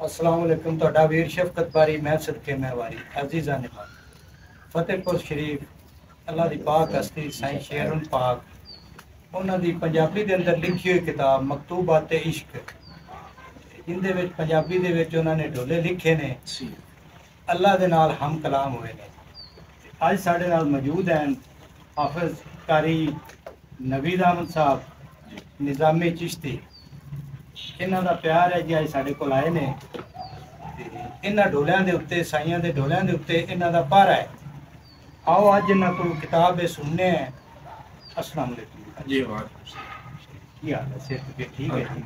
अस्सलाम वालेकुम। ਤੁਹਾਡਾ ਵੀਰ ਸ਼ਫਕਤ ਬਾਰੀ ਮੈਂ ਸਦਕੇ ਮਹਿਵਾਰੀ ਅਜ਼ੀਜ਼ਾਂ ਨੇ ਫਤਿਹਪੁਰ ਸ਼ਰੀਫ ਅੱਲਾ ਦੀ ਪਾਕ ਹਸਤੀ ਸਾਈਂ ਸ਼ੇਰੁਨ ਪਾਕ ਉਹਨਾਂ ਦੀ ਪੰਜਾਬੀ ਦੇ ਅੰਦਰ ਲਿਖੀ ਹੋਈ ਕਿਤਾਬ ਮਕਤੂਬਾਤ ਇਸ਼ਕ, ਜਿੰਦੇ ਵਿੱਚ ਪੰਜਾਬੀ ਦੇ ਵਿੱਚ ਉਹਨਾਂ ਨੇ ਢੋਲੇ ਲਿਖੇ ਨੇ, ਅੱਲਾ ਦੇ ਨਾਲ ਹਮ ਕਲਾਮ ਹੋਏ ਨੇ। ਅੱਜ ਸਾਡੇ ਨਾਲ ਮੌਜੂਦ ਹਨ ਹਾਫਿਜ਼ ਕਾਰੀ ਨਵੀਦ ਅਹਿਮਦ ਸਾਹਿਬ ਨਿਜ਼ਾਮੀ ਚਿਸ਼ਤੀ। ਇਹਨਾਂ ਦਾ ਪਿਆਰ ਹੈ ਜੀ, ਅੱਜ ਸਾਡੇ ਕੋਲ ਆਏ ਨੇ ਤੇ ਇਹਨਾਂ ਢੋਲਿਆਂ ਦੇ ਉੱਤੇ, ਸਾਈਆਂ ਦੇ ਢੋਲਿਆਂ ਦੇ ਉੱਤੇ ਇਹਨਾਂ ਦਾ ਪਾਰਾ ਹੈ। आओ आज इन्हों को किताब सुनने हैं। अस्सलाम वालेकुम जी। की हाल है? सेहत पे ठीक है जी?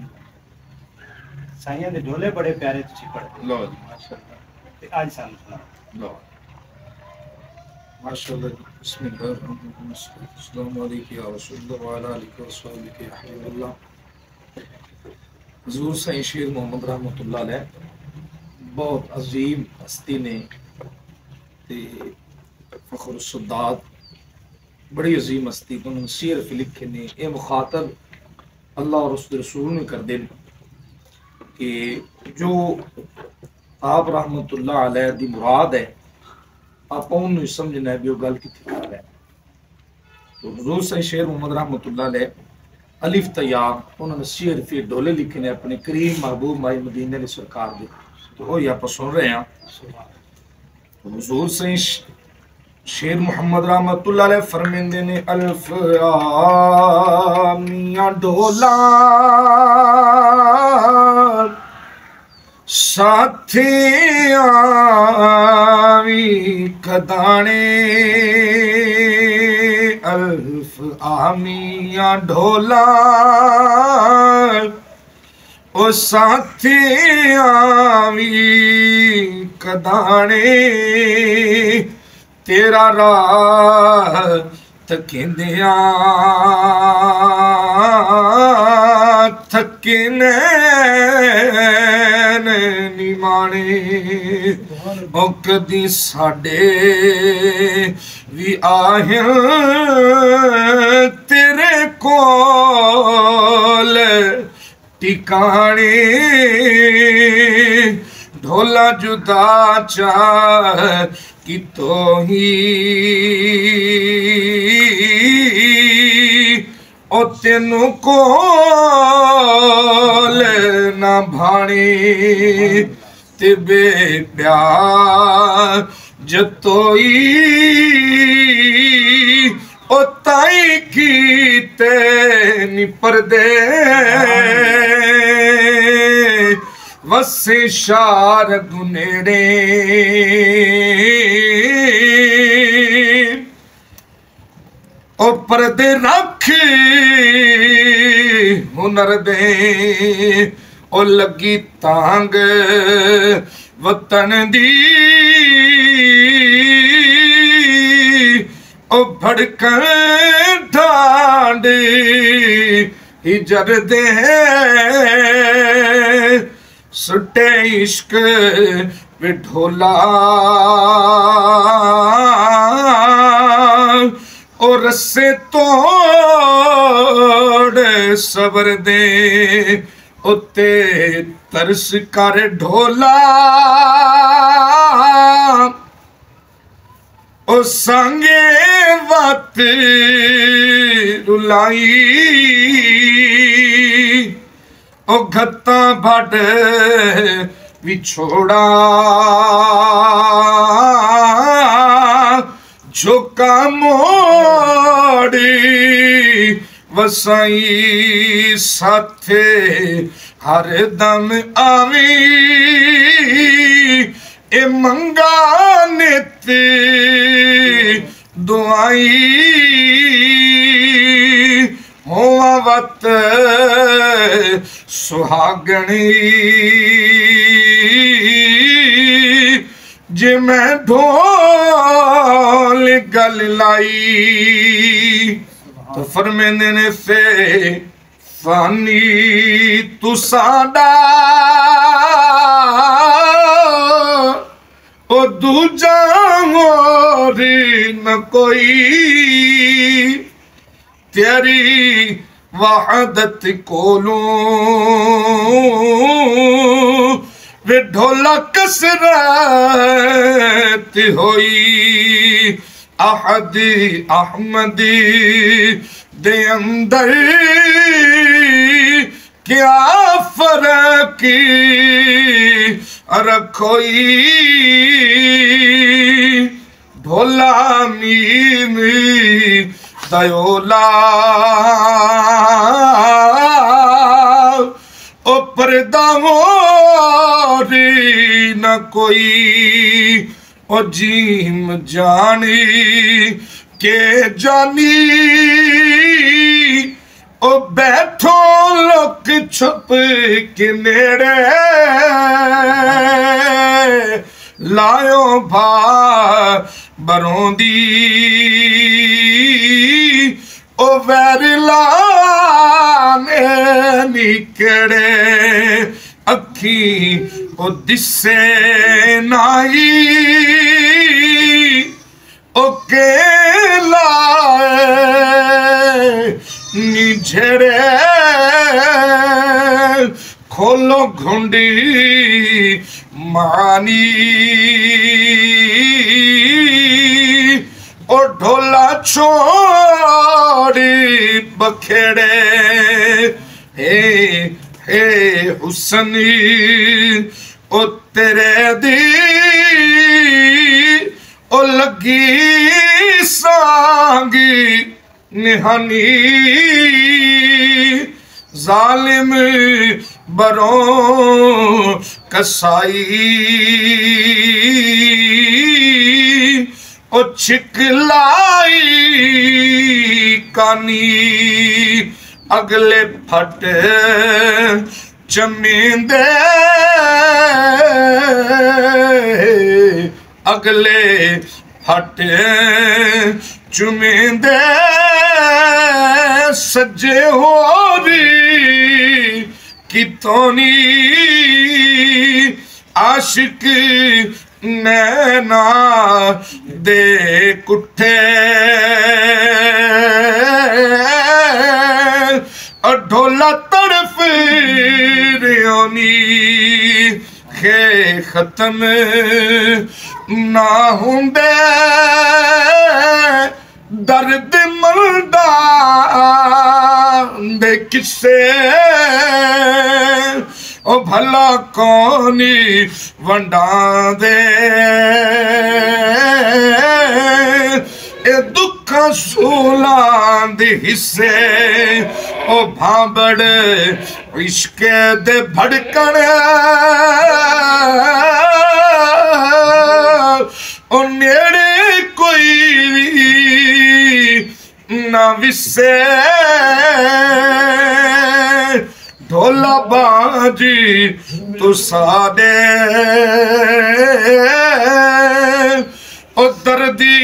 साइयां दे ढोले बड़े प्यारे तुसी पढ़ते लो जी माशाअल्लाह। ते आज सानू सुनाओ। लो माशाअल्लाह। बिस्मिल्लाह अस्सलाम वालेकुम या रसूलल्लाह व अला आलिहि व सहाबिहि या हबीबल्लाह। हुजूर साईं शेर मोहम्मद रहमतुल्लाह अलैह बहुत अजीम हस्ती ने ते फखर सुदात बड़ी अजीम हस्ती तो उन्होंने सीरत लिखे ने। ये मुखातब अल्लाह और उसके रसूल ने कर दे कि जो आप रहमतुल्लाह अलैह दी मुराद है आप उन्हें समझना है भी वो गल कितनी कर रहा है। तो हुजूर साईं शेर मोहम्मद रहमतुल्लाह अलैह अलिफ तया उन्होंने सीरत फिर ढोले लिखे ने अपने करीम महबूब माई मदीने की सरकार दे। तो वही आप सुन रहे हैं। तो हुजूर साईं शेर मोहम्मद रहमतुल्लाह अलैह फरमाते ने अल्फ मियां ढोला साथे आवी कदाने, अल्फ आमियां ढोला ओ साथे आवी कदाने, तेरा राह थकिंदिया थके नैन निमाने। ओ कदी साडे भी आहिया तेरे कोल टिकाने, ढोला जुदा चाह कि तो ही ओ तेनू कोल ना भाने, ते बे प्यार जतोई ओ ताई कीते नी परदे, वसे शार गुनेड़े ओ परदे रख हुनर दे, ओ लगी तांग वतन दी ओ भड़कन ठांड हिजर दे, सुटे इश्क वे ढोला और रस्से तोड़ सबर दे, उत्ते तरस कर ढोला ओ संगे वत रुलाई, ओ घत्ता भट विछोड़ा झोंका मोड़ी वसाई, साथे हर दम आवी ए मंगा नित दुआई, होवा वत सुहागणी जे मैं ढोल गल लाई। तो फरमेंदे ने फे फानी तू साडा ओ दूजा मोर न कोई, तेरी वहदत कोलों वे ढोला कसरत होई अहदी अहमदी दे अंदर क्या फर्क रखोई ढोला मीम दयोला ओ पर्दा मोरी न कोई ओ जीम जानी के जानी ओ बैठो लोक छुप के नेड़े लायो भा बरोंदी ओ वैर लाने निकड़े अखी ओ दिसे नाई ओ के लाए निझड़े खोलो घुंडी मानी ओ ढोला छोड़ी बखेड़े हे हुसनी ओ तेरे दी ओ लगी सांगी निहानी जालिम बरों कसाई ओ छिकलाई कानी अगले फट चमींदे अगले फट चुमेंदे सज्जे होरी कितोनी आशिक नैना दे कुठे और ढोला तड़फ रियोनी खे खत्म ना होंदे दर्द मरदा दे किसे ओ भला कौनी वंडा दे ए दुखा सूलां दे हिस्से ओ भांबड़ इश्क दे भड़कण ओ नेड़े कोई ना विसे ढोला बाजी तू सादे ओ दर्दी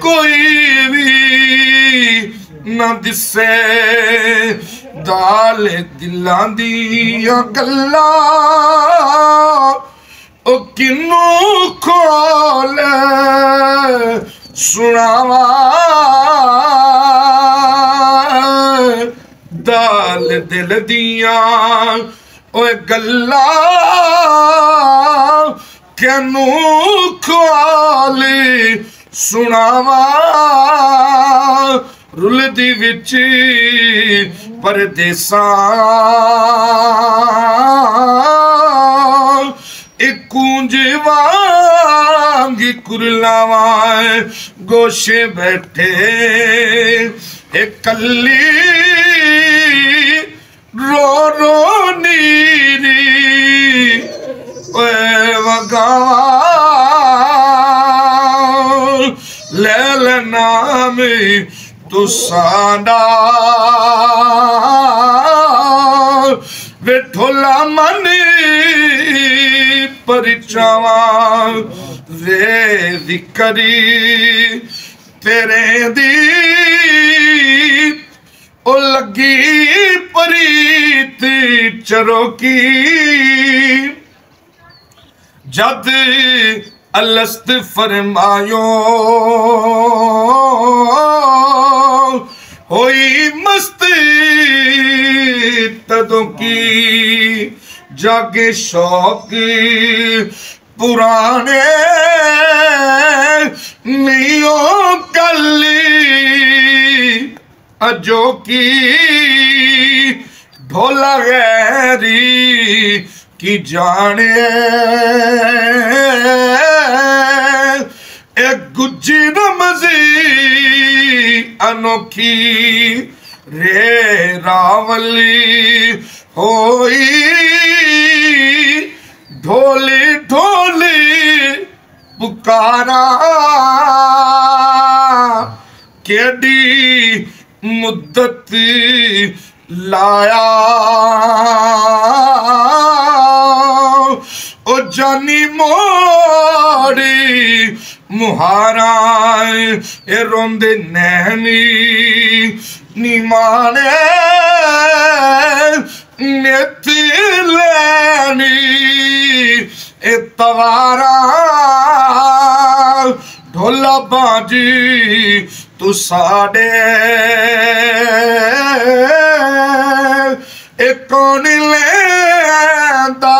कोई भी ना दिसे दाल दिलां दियां गल्लां ओ किनू खोल सुनावा दाल दिल दियां ओए गल्लां कैनू खोल सुनावा रुलदी विच परदेसां एक कूंज वांग कुरलावा गोशे बैठे एक कल्ली रो रो नीरी वगावा लैल नाम तू साडा वे ढोला मन परिचावा वे जिक्री तेरे दी ओ लगी प्रीत चरोकी जद अलस्त फरमायो होई मस्त तदों की जागे शौक पुराने नहीं ओ कली अजो की भोला गैरी की जाने एक गुज्जी नमजी अनोखी रे रावली होई ढोली ढोली पुकारा केडी मुद्दत लाया ओ जानी मोरी मुहारा ए रोंदे नैनी निमाने नित लैनी ए तवारा ढोला बाजी तू साडे ए कौन लेंदा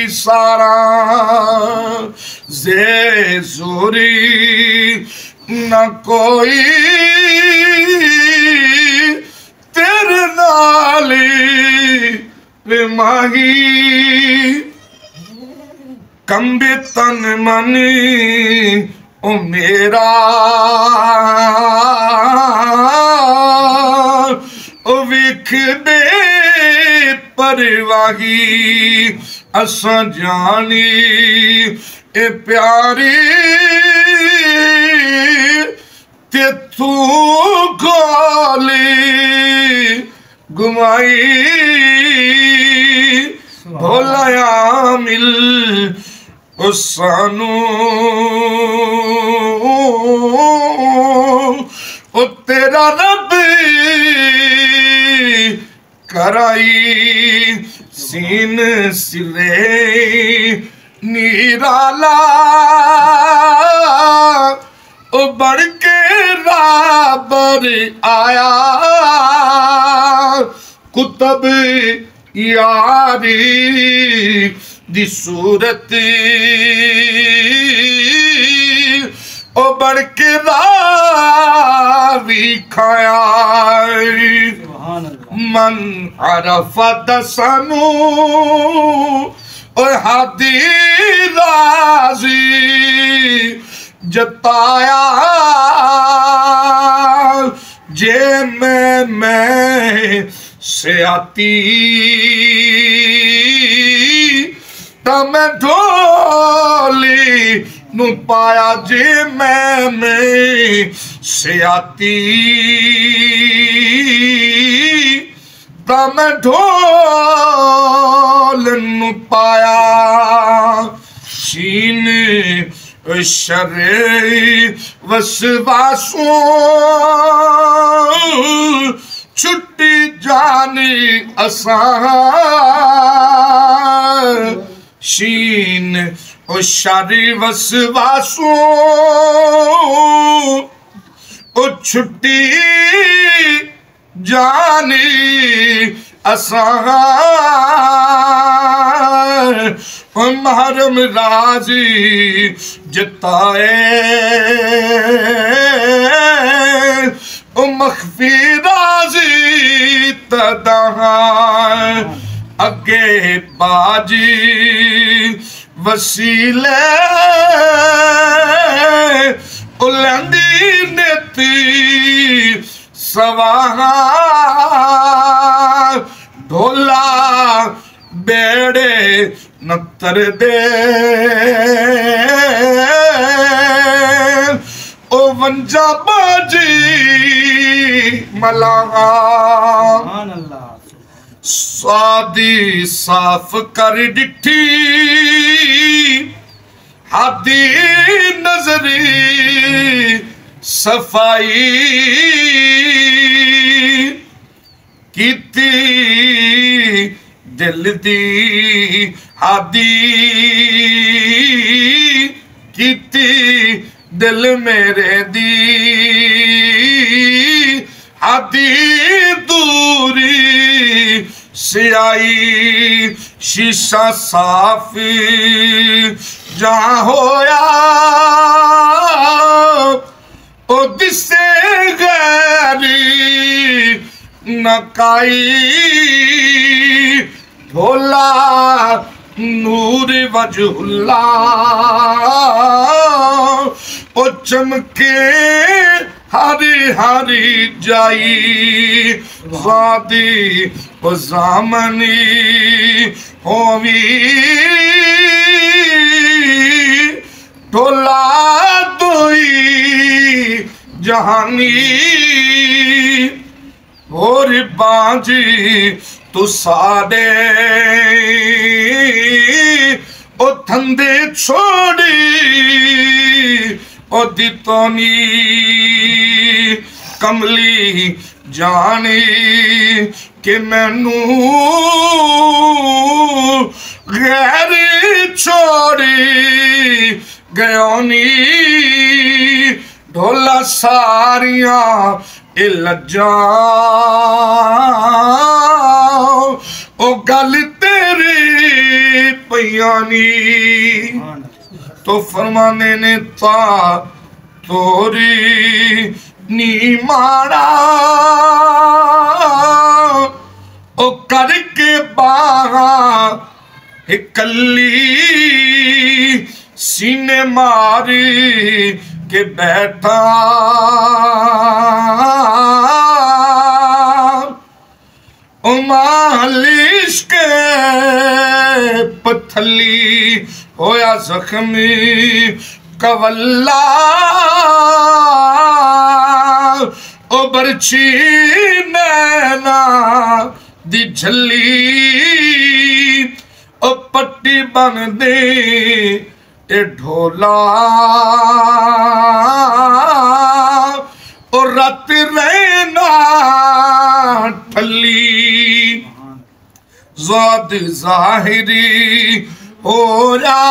इशारा जे जोरी न कोई तेरे नाली वे माही कंबे तन मनी ओ मेरा ओ विख दे परवाही असां जानी ए प्यारी ते तू गोली गुमाई भोलाया मिल ओ सानू ओ तेरा रब कराई सीन सिरे निराला ओ बढ़ के राबर आया कुतब यारी दी सूरत ओ बढ़ के रावी खाया मन अरफा दसानू ओ हादी राजी जताया जे मैं से आती तब मैं ढोली नू पाया जे मैं से आती तब मैं ढोल नू पाया शीन शरे वसवासों छुट्टी जानी असां शीन ओ शरे वसवासों ओ छुट्टी जानी असां महरम राजी जताए ओ मखफी राजी तदहा अगे बाजी वसीले उलंदी नेती सवाहा ढोला बेड़े नतर दे ओ वंजा बाजी मलाहा सादी साफ कर डिठी हादी नजरी सफाई कीती दिल दी हादी कीती दिल मेरे दी हादी दूरी सियाई शीशा साफी जहां होया ओ दिसे गैरी नकाई ढोला नूर वजहुल्ला ओ चमके हरी हरी जाई वादी ओ ज़ामनी होवी ढोला दोई जहानी और बाजी तू साडे ओ धंधे छोड़ी ओ दितोनी कमली जानी कि मैनू गैर छोड़ी गयोनी ढोला सारियां ए लज्जा ओ गल तेरी पयानी तो फरमाने ने ता तोरी नी माड़ा ओ करके बाहा कली सीने मारी के बैठा मालिश के पथली होया जख्मी कवल्ला ओ बरछी नैना दी झली ओ पट्टी बन दे ए ढोला ओ रात रहना ठली ज़ाद ज़ाहिरी हो जा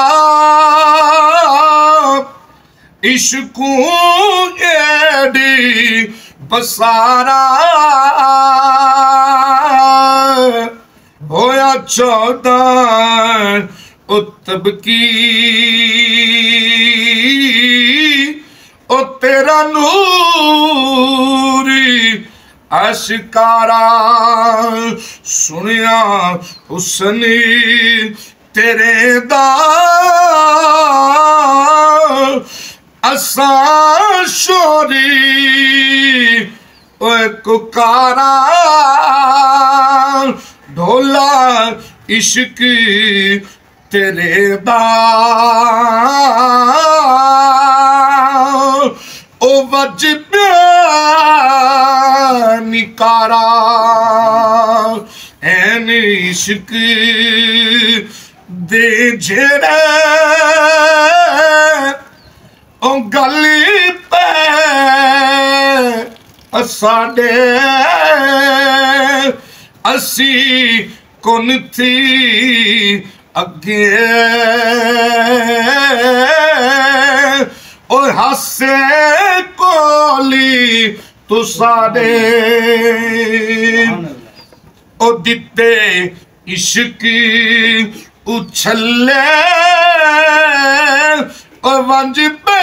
इश्कू एडी बसारा होया 14 उत्तब की ओ तेरा नूरी अशकारा सुनिया हुस्नी तेरे दा असा शोरी ओए कुकारा ढोला इश्क तेरे दा ओ वज निकारा ऐन इश्क दे जेड़े ओ गली पे साडे असी कुन थी अगे ओ हासे कोली तू साडे ओ दिते इश्क उछले ओ वंज पे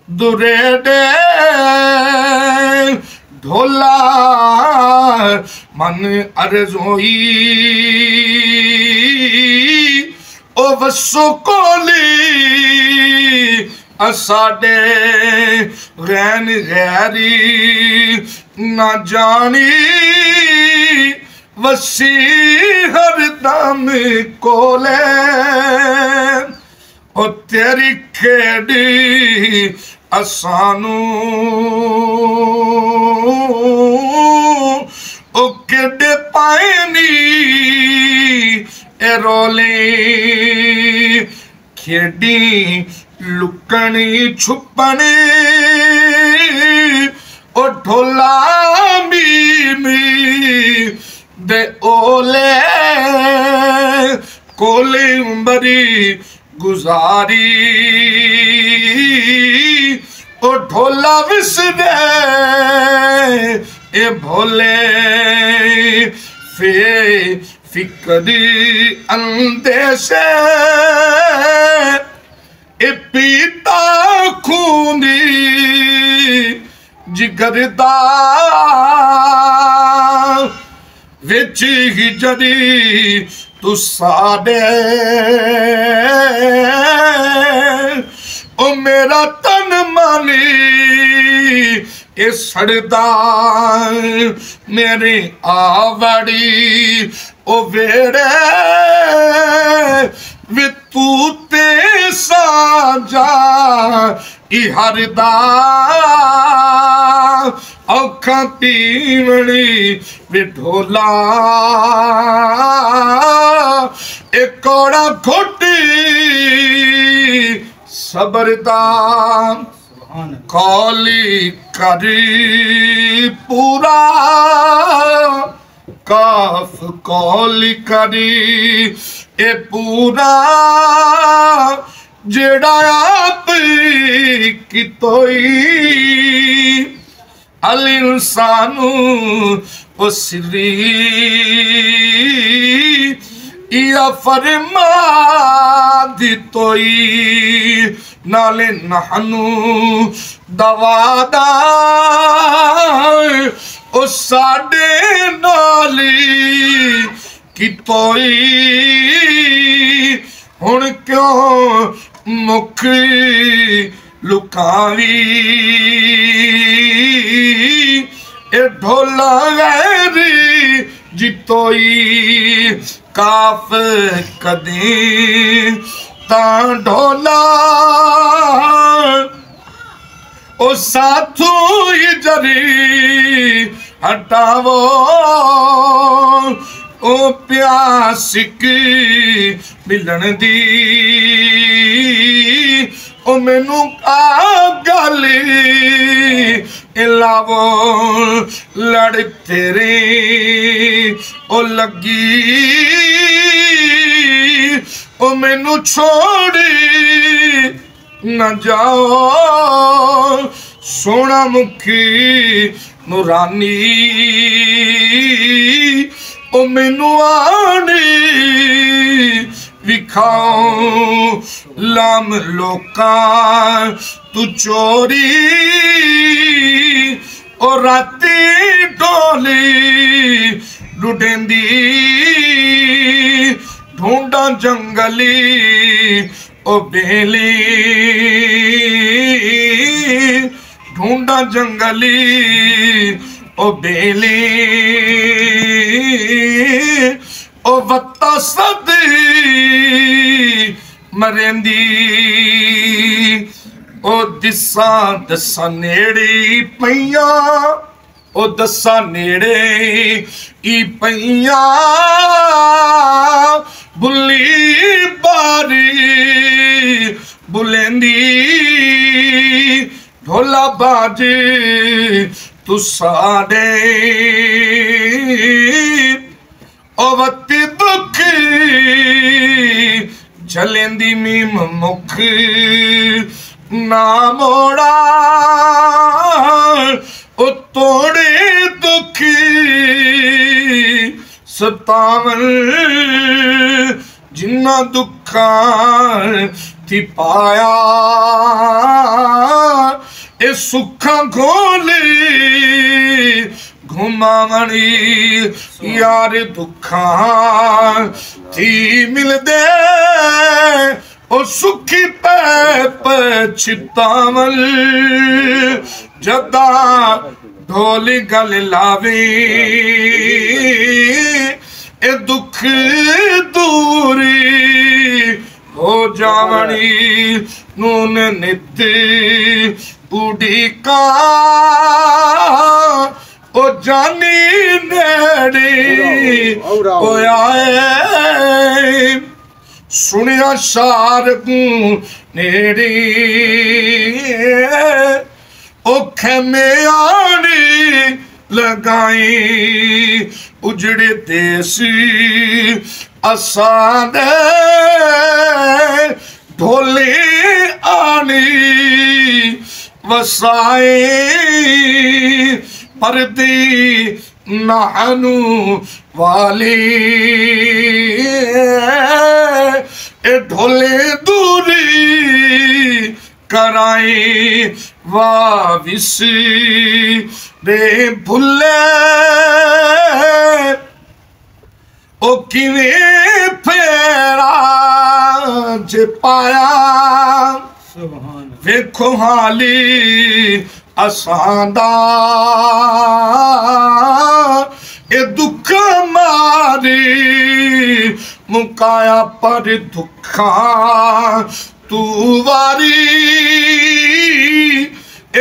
दुरेडे ढोला मन अर्जोई ओ वसो कोली असाडे गैन गैरी ना जानी वसी हरदम कोले ओ तेरी खेड़ी असानू ओ केडे पायनी ए रोले खेडी लुकनी छुपनी ओ ढोला मी दे ओले कोले उम्बरी गुजारी ओ ढोला विसरे ए भोले फे फिक्री अंदेशे ए पीता खूनी जिगरदा विच ही जड़ी तू साडे ओ मेरा तन मानी ए सड़दा मेरी आवड़ी ओ वेड़े वे तू ते साजा इहरदा औखा पीवनी विढोला एक कोड़ा घोटी सबरदा कौली करी पूरा काफ कौली करी ए पूरा जेड़ा आप की तोई अल इंसानू उसरी या फरमा दी तोई नाले नहनु दवादा ओ साडे नाली की तोई हुण क्यों मुख लुकावी ए ढोला गैरी जितोई काफ कदी ता ढोला ओ साथू जरी हटावो ओ प्यासिक मिलन दी ओ मैनू आ गली लावो लड़ तेरे ओ लगी ओ मैनू छोड़ी न जाओ सोना मुखी नूरानी ओ मैनू आनी विखाओ लाम लोका तू चोरी ओ राती डोली लुटेंदी ढूंढा जंगली ओ बेली ढूंढा जंगली ओ बेली ओ वत्ता सदी मरेंदी ओ दिसा दसा नेड़ी पईया ओ दसा नेड़े ई पईया बुली बारी बुलेंदी ढोला बाजे तू साडे ओ वत्ती दुखी जलेंदी मीम मुख ना मोड़ा ओ तोड़े दुखी सतावन जिन्ना दुखा थी पाया ए सुखा घोली घुमावणी यार दुखा थी मिल दे ओ सुखी पैप छितावल जदा ढोली गल लावी ए दुख दूरी हो जावणी नून नित बूढ़ी का ओ जानी नेड़ी ओ आए सुनिया शारगू नेड़ी ओ खेमे आनी लगाई उजड़े देसी असाने ढोली आनी वसाई परदी नहनु वाली ए ढोले दूरी कराई वाविस रे भुले ओ किवें फेरा ज पाया सुभान वेखो हाली असांदा ए दुख मारी मुकाया पर दुखा तू वारी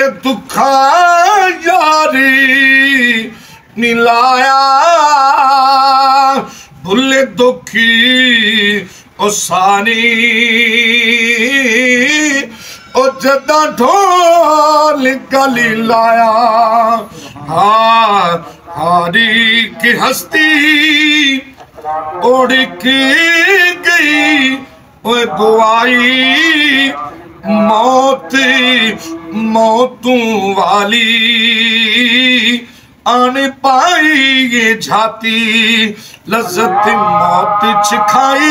ए दुखा यारी मिलाया भुले दुखी ओ सानी ओ जदा ढोल गली लाया हारी की हस्ती उड़ के गई ओए गुआई मौत मौतों वाली आने पाई ये झाती लज्जत मौत चिखाई